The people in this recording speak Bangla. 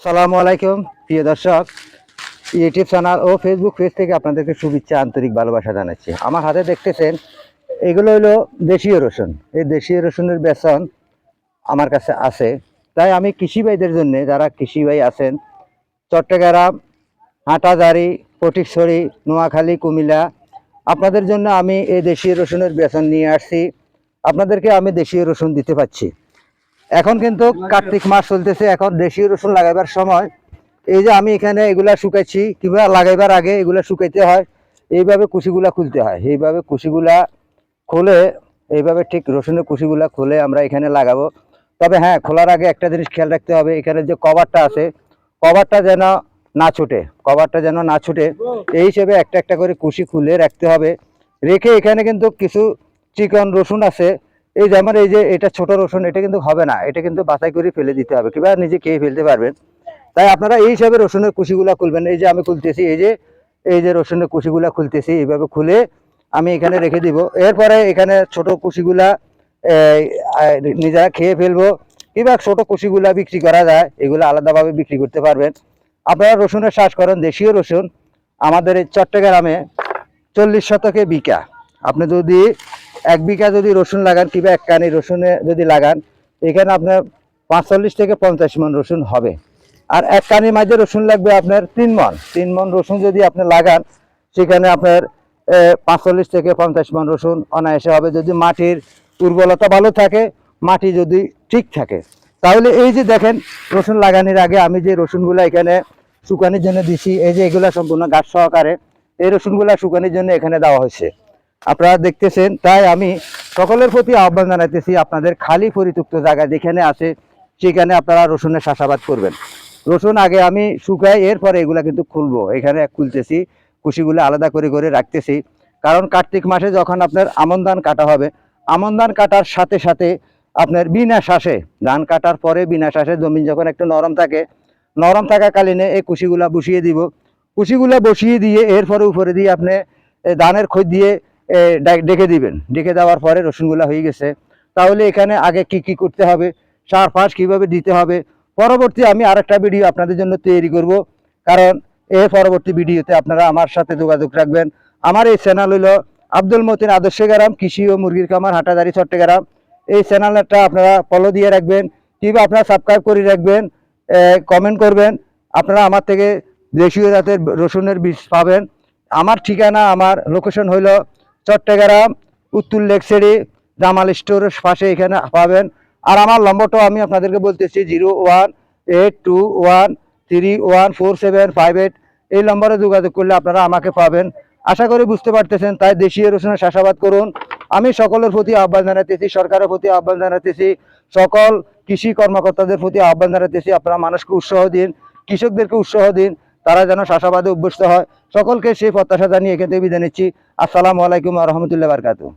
আসসালামু আলাইকুম প্রিয় দর্শক, ইউটিউব চ্যানেল ও ফেসবুক পেজ থেকে আপনাদেরকে শুভেচ্ছা আন্তরিক ভালোবাসা জানাচ্ছি। আমার হাতে দেখতেছেন এগুলো হলো দেশীয় রসুন। এই দেশীয় রসুনের বেসন আমার কাছে আছে, তাই আমি কৃষি ভাইদের জন্য, যারা কৃষি ভাই আছেন চট্টগ্রাম, হাটাজারি, ফটিকছড়ি, নোয়াখালী, কুমিল্লা, আপনাদের জন্য আমি এই দেশীয় রসুনের বেসন নিয়ে আসছি। আপনাদেরকে আমি দেশীয় রসুন দিতে পারছি। এখন কিন্তু কার্তিক মাস চলতেছে, এখন দেশীয় রসুন লাগাইবার সময়। এই যে আমি এখানে এগুলা শুকাইছি, কিংবা লাগাইবার আগে এগুলা শুকাইতে হয়, এইভাবে কুশিগুলা খুলতে হয়। এইভাবে কুশিগুলা খুলে, এইভাবে ঠিক রসুনের কুশিগুলা খুলে আমরা এখানে লাগাবো। তবে হ্যাঁ, খোলার আগে একটা জিনিস খেয়াল রাখতে হবে, এখানে যে কভারটা আছে, কভারটা যেন না ছুটে, কভারটা যেন না ছুটে এই হিসেবে একটা একটা করে কুশি খুলে রাখতে হবে। রেখে এখানে কিন্তু কিছু চিকন রসুন আছে, এই যে আমার এই যে এটা ছোট রসুন, এটা কিন্তু হবে না, এটা কিন্তু বাছাই করে ফেলে দিতে হবে, কিংবা নিজে খেয়ে ফেলতে পারবেন। তাই আপনারা এই হিসাবে রসুনের কুশিগুলা খুলবেন। এই যে আমি খুলতেছি, এই যে রসুনের কুশিগুলা খুলতেছি, এইভাবে খুলে আমি এখানে রেখে দিব। এরপরে এখানে ছোট কুশিগুলা নিজেরা খেয়ে ফেলবো, কিংবা ছোট কুশিগুলা বিক্রি করা যায়, এগুলো আলাদাভাবে বিক্রি করতে পারবেন। আপনারা রসুনের চাষ করেন, দেশীয় রসুন আমাদের এই চট্টগ্রামে 40 শতকে বিঘা। আপনি যদি 1 বিঘা যদি রসুন লাগান, কিংবা 1 কানি রসুনে যদি লাগান, এখানে আপনার 45 থেকে 50 মন রসুন হবে। আর 1 কানির মাঝে রসুন লাগবে আপনার 3 মন রসুন যদি আপনি লাগান, সেখানে আপনার 45 থেকে 50 মন রসুন অনায়াসে হবে, যদি মাটির উর্বরতা ভালো থাকে, মাটি যদি ঠিক থাকে। তাহলে এই যে দেখেন, রসুন লাগানোর আগে আমি যে রসুনগুলো এখানে শুকানোর জন্য দিছি, এই যে এগুলা সম্পূর্ণ গাছ সহকারে এই রসুনগুলা শুকানোর জন্য এখানে দেওয়া হয়েছে, আপনারা দেখতেছেন। তাই আমি সকলের প্রতি আহ্বান জানাইতেছি, আপনাদের খালি পরিত্যক্ত জায়গা যেখানে আছে সেখানে আপনারা রসুনের চাষাবাদ করবেন। রসুন আগে আমি শুকাই, এরপরে এগুলা কিন্তু খুলবো, এখানে খুলতেছি, কুশিগুলো আলাদা করে করে রাখতেছি। কারণ কার্তিক মাসে যখন আপনার আমন ধান কাটা হবে, আমন ধান কাটার সাথে সাথে আপনার বিনা শ্বাসে, ধান কাটার পরে বিনা শ্বাসে জমিন যখন একটু নরম থাকে, নরম থাকাকালীনে এই কুশিগুলা বসিয়ে দিব। কুশিগুলা বসিয়ে দিয়ে এরপরে উপরে দিয়ে আপনি ধানের খোঁজ দিয়ে ডেকে দিবেন। ডেকে দেওয়ার পরে রসুনগুলা হয়ে গেছে। তাহলে এখানে আগে কি কি করতে হবে, সার ফাঁস কীভাবে দিতে হবে, পরবর্তী আমি আরেকটা ভিডিও আপনাদের জন্য তৈরি করব। কারণ এই পরবর্তী ভিডিওতে আপনারা আমার সাথে যোগাযোগ রাখবেন। আমার এই চ্যানেল হলো আব্দুল মতিন আদর্শ গ্রাম কৃষি ও মুরগির খামার, হাটাজারি, চট্টগ্রাম। এই চ্যানেলটা আপনারা ফলো দিয়ে রাখবেন, কিংবা আপনারা সাবস্ক্রাইব করে রাখবেন, কমেন্ট করবেন। আপনারা আমার থেকে দেশীয় জাতের রসুনের বীজ পাবেন। আমার ঠিকানা, আমার লোকেশন হইল চট্টগ্রাম উত্তর লেকসারি জামাল স্টোরের পাশে, এখানে পাবেন। আর আমার নম্বরটাও আমি আপনাদেরকে বলতেছি, 01821314758। এই নম্বরে যোগাযোগ করলে আপনারা আমাকে পাবেন। আশা করি বুঝতে পারতেছেন। তাই দেশীয় রসুনের চাষাবাদ করুন। আমি সকলের প্রতি আহ্বান জানাতেছি, সরকারের প্রতি আহ্বান জানাতেছি, সকল কৃষি কর্মকর্তাদের প্রতি আহ্বান জানাতেছি, আপনারা মানুষকে উৎসাহ দিন, কৃষকদেরকে উৎসাহ দিন, তারা যেন চাষাবাদে অভ্যস্ত হয়। সকলকে সেই প্রত্যাশা জানিয়ে এখান থেকে বিদায় নিচ্ছি। আসসালামু আলাইকুম ওয়া রাহমাতুল্লাহি ওয়া বারাকাতুহু।